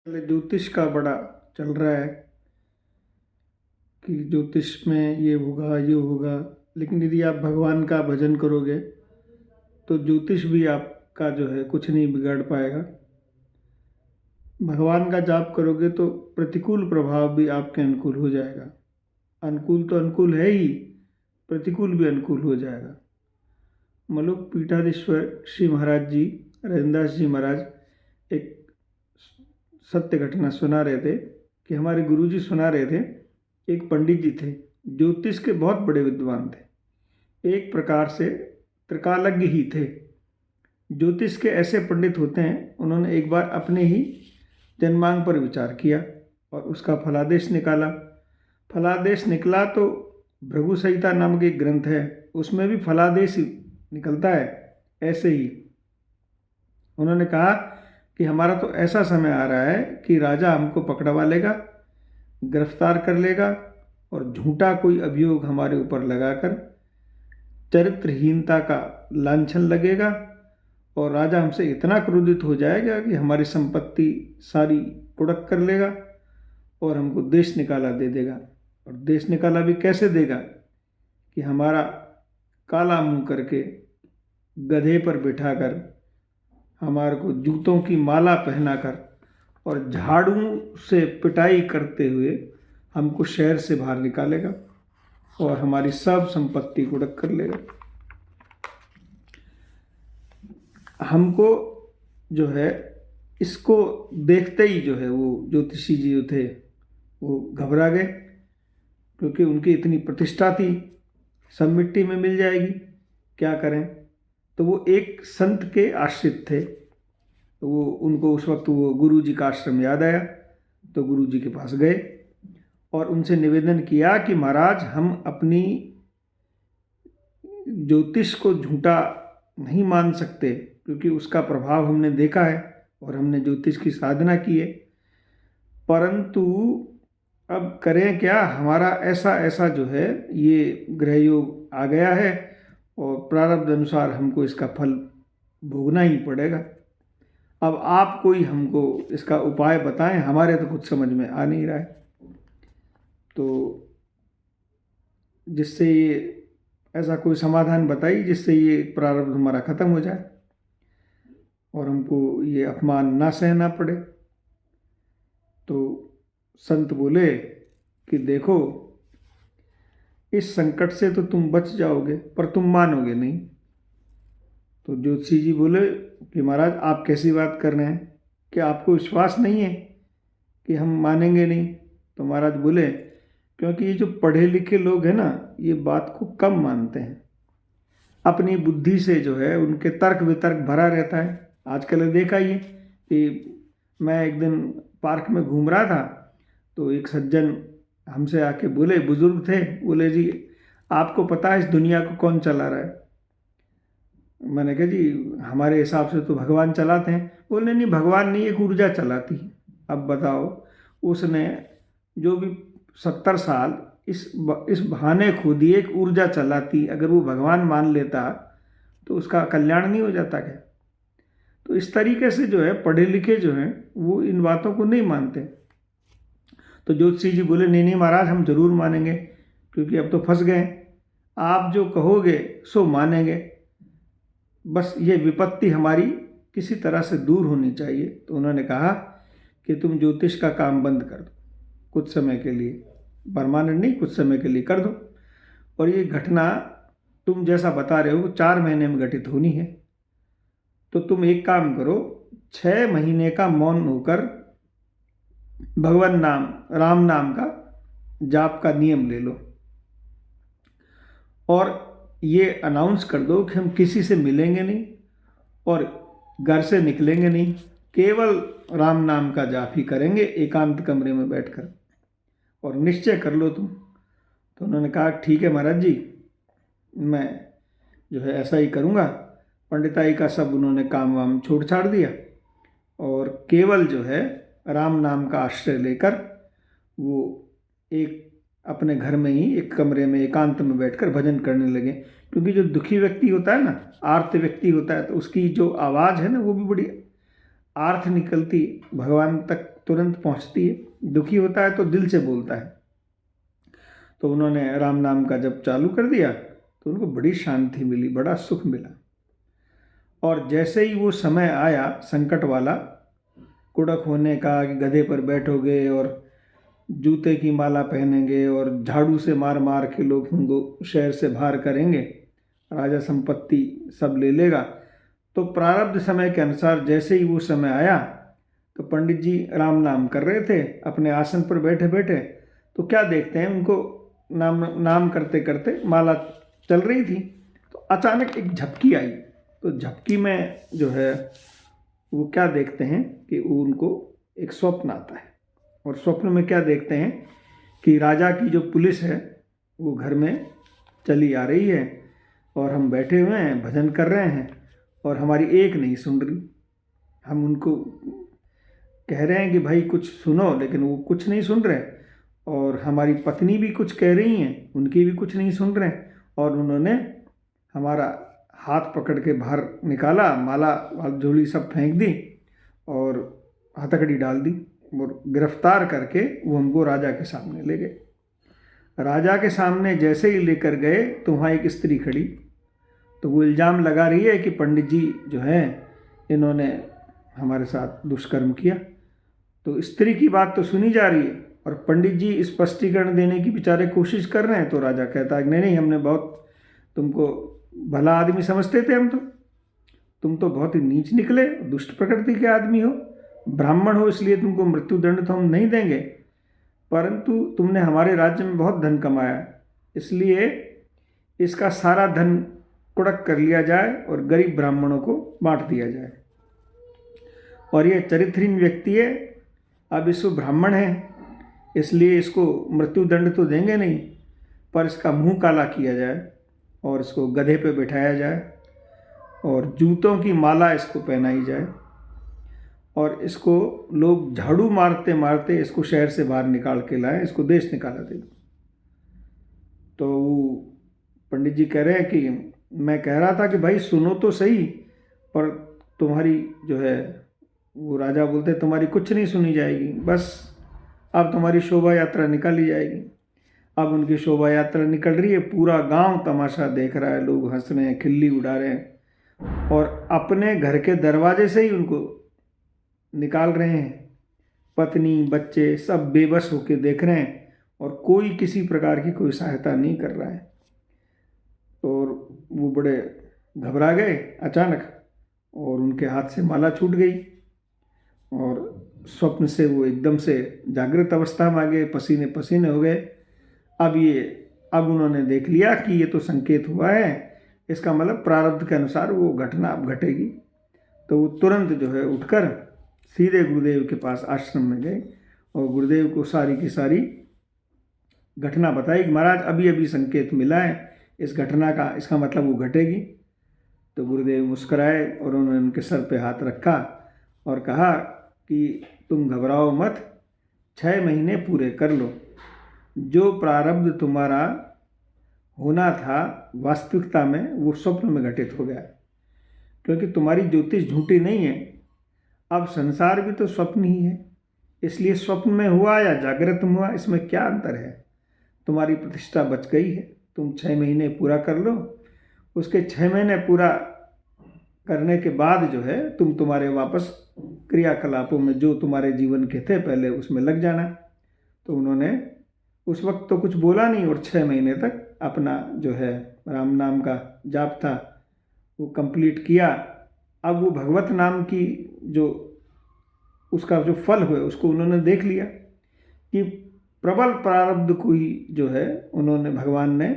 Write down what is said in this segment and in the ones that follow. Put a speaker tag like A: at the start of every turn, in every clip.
A: पहले ज्योतिष का बड़ा चल रहा है कि ज्योतिष में ये होगा ये होगा, लेकिन यदि आप भगवान का भजन करोगे तो ज्योतिष भी आपका जो है कुछ नहीं बिगाड़ पाएगा। भगवान का जाप करोगे तो प्रतिकूल प्रभाव भी आपके अनुकूल हो जाएगा। अनुकूल तो अनुकूल है ही, प्रतिकूल भी अनुकूल हो जाएगा। मलुक पीठाधीश्वर श्री महाराज जी, रजनदास जी महाराज एक सत्य घटना सुना रहे थे कि हमारे गुरुजी सुना रहे थे। एक पंडित जी थे, ज्योतिष के बहुत बड़े विद्वान थे, एक प्रकार से त्रिकालज्ञ ही थे। ज्योतिष के ऐसे पंडित होते हैं, उन्होंने एक बार अपने ही जन्मांग पर विचार किया और उसका फलादेश निकाला। फलादेश निकला तो भृगु संहिता नामक एक ग्रंथ है, उसमें भी फलादेश निकलता है। ऐसे ही उन्होंने कहा कि हमारा तो ऐसा समय आ रहा है कि राजा हमको पकड़वा लेगा, गिरफ्तार कर लेगा और झूठा कोई अभियोग हमारे ऊपर लगाकर चरित्रहीनता का लांछन लगेगा और राजा हमसे इतना क्रोधित हो जाएगा कि हमारी संपत्ति सारी कुड़क कर लेगा और हमको देश निकाला दे देगा। और देश निकाला भी कैसे देगा कि हमारा काला मुंह करके गधे पर बिठाकर, हमारे को जूतों की माला पहनाकर और झाड़ू से पिटाई करते हुए हमको शहर से बाहर निकालेगा और हमारी सब संपत्ति गुड़क कर लेगा। हमको जो है इसको देखते ही जो है वो ज्योतिषी जी जो थे वो घबरा गए, क्योंकि उनकी इतनी प्रतिष्ठा थी, सब मिट्टी में मिल जाएगी, क्या करें। तो वो एक संत के आश्रित थे, तो वो उनको उस वक्त वो गुरु जी का आश्रम याद आया, तो गुरु जी के पास गए और उनसे निवेदन किया कि महाराज, हम अपनी ज्योतिष को झूठा नहीं मान सकते, क्योंकि उसका प्रभाव हमने देखा है और हमने ज्योतिष की साधना की है, परंतु अब करें क्या, हमारा ऐसा ऐसा जो है ये ग्रह योग आ गया है और प्रारब्ध अनुसार हमको इसका फल भोगना ही पड़ेगा। अब आप कोई हमको इसका उपाय बताएं, हमारे तो कुछ समझ में आ नहीं रहा है, तो जिससे ये ऐसा कोई समाधान बताइए जिससे ये प्रारब्ध हमारा खत्म हो जाए और हमको ये अपमान ना सहना पड़े। तो संत बोले कि देखो, इस संकट से तो तुम बच जाओगे पर तुम मानोगे नहीं। तो ज्योतिषी जी बोले कि महाराज, आप कैसी बात कर रहे हैं, कि आपको विश्वास नहीं है कि हम मानेंगे नहीं? तो महाराज बोले, क्योंकि ये जो पढ़े लिखे लोग हैं ना, ये बात को कम मानते हैं, अपनी बुद्धि से जो है उनके तर्क वितर्क भरा रहता है। आजकल देखा ही है कि मैं एक दिन पार्क में घूम रहा था, तो एक सज्जन हमसे आके बोले, बुजुर्ग थे, बोले जी आपको पता है इस दुनिया को कौन चला रहा है? मैंने कहा जी हमारे हिसाब से तो भगवान चलाते हैं। बोले नहीं, भगवान नहीं, एक ऊर्जा चलाती है। अब बताओ, उसने जो भी 70 साल इस बहाने खो दिए, एक ऊर्जा चलाती, अगर वो भगवान मान लेता तो उसका कल्याण नहीं हो जाता क्या? तो इस तरीके से जो है पढ़े लिखे जो हैं वो इन बातों को नहीं मानते। तो ज्योतिषी जी बोले, नहीं नहीं महाराज, हम जरूर मानेंगे, क्योंकि अब तो फंस गए, आप जो कहोगे सो मानेंगे, बस ये विपत्ति हमारी किसी तरह से दूर होनी चाहिए। तो उन्होंने कहा कि तुम ज्योतिष का काम बंद कर दो कुछ समय के लिए, परमानेंट नहीं, कुछ समय के लिए कर दो, और ये घटना तुम जैसा बता रहे हो 4 महीने में घटित होनी है। तो तुम एक काम करो, 6 महीने का मौन होकर भगवान नाम, राम नाम का जाप का नियम ले लो और ये अनाउंस कर दो कि हम किसी से मिलेंगे नहीं और घर से निकलेंगे नहीं, केवल राम नाम का जाप ही करेंगे एकांत कमरे में बैठकर, और निश्चय कर लो तुम। तो उन्होंने कहा ठीक है महाराज जी, मैं जो है ऐसा ही करूँगा। पंडिताई का सब उन्होंने काम वाम छोड़ छाड़ दिया और केवल जो है राम नाम का आश्रय लेकर वो एक अपने घर में ही एक कमरे में एकांत में बैठकर भजन करने लगे। क्योंकि जो दुखी व्यक्ति होता है ना, आर्त व्यक्ति होता है, तो उसकी जो आवाज़ है ना वो भी बड़ी आर्त निकलती, भगवान तक तुरंत पहुंचती है, दुखी होता है तो दिल से बोलता है। तो उन्होंने राम नाम का जब चालू कर दिया तो उनको बड़ी शांति मिली, बड़ा सुख मिला। और जैसे ही वो समय आया संकट वाला, कुड़क होने का कि गधे पर बैठोगे और जूते की माला पहनेंगे और झाड़ू से मार मार के लोग उनको शहर से बाहर करेंगे, राजा संपत्ति सब ले लेगा, तो प्रारब्ध समय के अनुसार जैसे ही वो समय आया तो पंडित जी राम नाम कर रहे थे अपने आसन पर बैठे बैठे। तो क्या देखते हैं, उनको नाम करते करते माला चल रही थी, तो अचानक एक झपकी आई। तो झपकी में जो है वो क्या देखते हैं कि उनको एक स्वप्न आता है। और स्वप्न में क्या देखते हैं कि राजा की जो पुलिस है वो घर में चली आ रही है और हम बैठे हुए हैं, भजन कर रहे हैं और हमारी एक नहीं सुन रही। हम उनको कह रहे हैं कि भाई कुछ सुनो, लेकिन वो कुछ नहीं सुन रहे। और हमारी पत्नी भी कुछ कह रही हैं, उनकी भी कुछ नहीं सुन रहे। और उन्होंने हमारा हाथ पकड़ के बाहर निकाला, माला झोली सब फेंक दी और हथकड़ी डाल दी और गिरफ्तार करके वो हमको राजा के सामने ले गए। राजा के सामने जैसे ही लेकर गए तो वहाँ एक स्त्री खड़ी, तो वो इल्ज़ाम लगा रही है कि पंडित जी जो हैं इन्होंने हमारे साथ दुष्कर्म किया। तो स्त्री की बात तो सुनी जा रही है और पंडित जी स्पष्टीकरण देने की बेचारे कोशिश कर रहे हैं। तो राजा कहता है नहीं नहीं, हमने बहुत तुमको भला आदमी समझते थे हम, तो तुम तो बहुत ही नीच निकले, दुष्ट प्रकृति के आदमी हो, ब्राह्मण हो, इसलिए तुमको मृत्यु दंड तो हम नहीं देंगे, परंतु तुमने हमारे राज्य में बहुत धन कमाया, इसलिए इसका सारा धन कुड़क कर लिया जाए और गरीब ब्राह्मणों को बांट दिया जाए। और ये चरित्रहीन व्यक्ति है, अब इसको ब्राह्मण है इसलिए इसको मृत्यु दंड तो देंगे नहीं, पर इसका मुंह काला किया जाए और इसको गधे पे बिठाया जाए और जूतों की माला इसको पहनाई जाए और इसको लोग झाड़ू मारते मारते इसको शहर से बाहर निकाल के लाए, इसको देश निकाला दे। तो पंडित जी कह रहे हैं कि मैं कह रहा था कि भाई सुनो तो सही, पर तुम्हारी जो है, वो राजा बोलते तुम्हारी कुछ नहीं सुनी जाएगी, बस अब तुम्हारी शोभा यात्रा निकाली जाएगी। अब उनकी शोभा यात्रा निकल रही है, पूरा गांव तमाशा देख रहा है, लोग हंस रहे हैं, खिल्ली उड़ा रहे हैं और अपने घर के दरवाजे से ही उनको निकाल रहे हैं। पत्नी बच्चे सब बेबस होकर देख रहे हैं और कोई किसी प्रकार की कोई सहायता नहीं कर रहा है। और वो बड़े घबरा गए अचानक और उनके हाथ से माला छूट गई और स्वप्न से वो एकदम से जागृत अवस्था में आ गए, पसीने पसीने हो गए। अब उन्होंने देख लिया कि ये तो संकेत हुआ है, इसका मतलब प्रारब्ध के अनुसार वो घटना अब घटेगी। तो वो तुरंत जो है उठकर सीधे गुरुदेव के पास आश्रम में गए और गुरुदेव को सारी की सारी घटना बताई कि महाराज अभी अभी संकेत मिला है इस घटना का, इसका मतलब वो घटेगी। तो गुरुदेव मुस्कुराए और उन्होंने उनके सर पे हाथ रखा और कहा कि तुम घबराओ मत, 6 महीने पूरे कर लो, जो प्रारब्ध तुम्हारा होना था वास्तविकता में वो स्वप्न में घटित हो गया, क्योंकि तुम्हारी ज्योतिष झूठी नहीं है। अब संसार भी तो स्वप्न ही है, इसलिए स्वप्न में हुआ या जागृत में हुआ इसमें क्या अंतर है। तुम्हारी प्रतिष्ठा बच गई है, तुम 6 महीने पूरा कर लो, उसके 6 महीने पूरा करने के बाद जो है तुम तुम्हारे वापस क्रियाकलापों में जो तुम्हारे जीवन के थे पहले उसमें लग जाना। तो उन्होंने उस वक्त तो कुछ बोला नहीं और 6 महीने तक अपना जो है राम नाम का जाप था वो कंप्लीट किया। अब वो भगवत नाम की जो उसका जो फल हुए उसको उन्होंने देख लिया कि प्रबल प्रारब्ध को ही जो है उन्होंने भगवान ने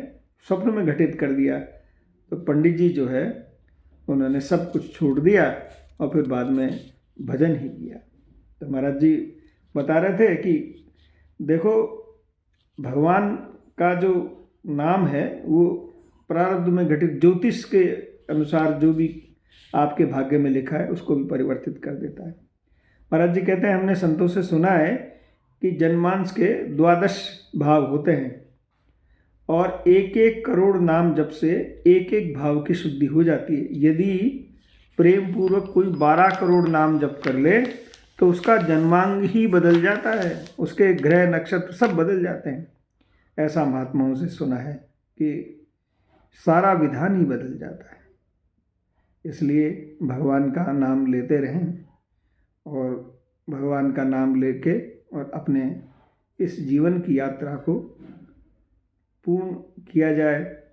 A: स्वप्न में घटित कर दिया। तो पंडित जी जो है उन्होंने सब कुछ छोड़ दिया और फिर बाद में भजन ही किया। तो महाराज जी बता रहे थे कि देखो भगवान का जो नाम है वो प्रारब्ध में घटित ज्योतिष के अनुसार जो भी आपके भाग्य में लिखा है उसको भी परिवर्तित कर देता है। महाराज जी कहते हैं हमने संतों से सुना है कि जनमानस के 12 भाव होते हैं और 1-1 करोड़ नाम जप से 1-1 भाव की शुद्धि हो जाती है। यदि प्रेम पूर्वक कोई 12 करोड़ नाम जप कर ले तो उसका जन्मांग ही बदल जाता है, उसके ग्रह नक्षत्र सब बदल जाते हैं। ऐसा महात्माओं से सुना है कि सारा विधान ही बदल जाता है। इसलिए भगवान का नाम लेते रहें और भगवान का नाम लेके और अपने इस जीवन की यात्रा को पूर्ण किया जाए।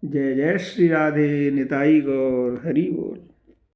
A: जय जय श्री राधे, निताई गौर, हरि बोल।